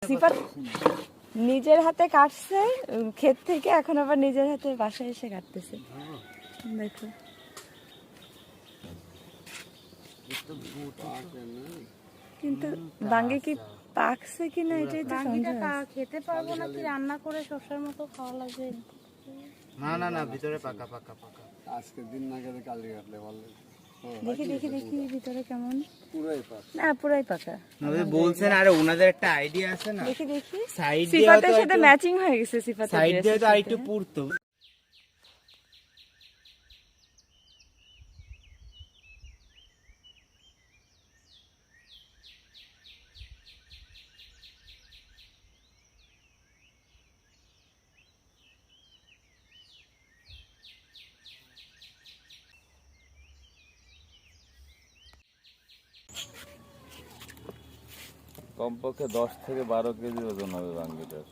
সিফাত নিজের হাতে কাটছে ক্ষেত থেকে, এখন আবার নিজের হাতে বাসায় এসে কাটতেছে। দেখো কিন্তু বাঙ্গি কি পাকছে কিনা এটাই তো সন্দেহ। খেতে পারবো নাকি রান্না করে শসার মতো খাওয়া লাগবে? না না না, ভিতরে পাকা পাকা পাকা। আজকের দিন না গেলে কালি কাটলে ভালো। দেখি দেখি দেখি ভিতরে কেমন। পুরাই পাকা। না পুরাই পাকা। বলছেন আরে ওনাদের একটা আইডিয়া আছে না, দেখি দেখি সাইড দিয়ে সিফাতের সাথে ম্যাচিং হয়ে গেছে। সিফাতের সাইড দিয়ে তো ড্রেসের আরেকটু সাথে। পুরতো। কমপক্ষে 10 থেকে 12 কেজি ওজন হবে বাঙ্গিটার।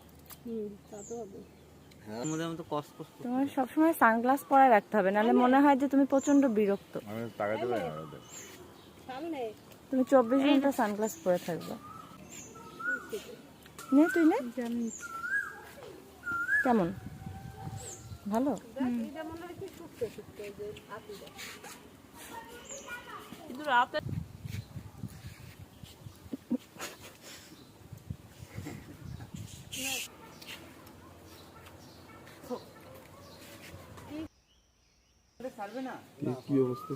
তোমার সবসময় সানগ্লাস পরে রাখতে হবে, নাহলে মনে হয় যে তুমি প্রচন্ড বিরক্ত। আমি তাকাতে পারি না ওদের। তুমি 24 ঘন্টা সানগ্লাস পরে থাকবে। নে তুই নে। কেমন ভালো? কি অবস্থা?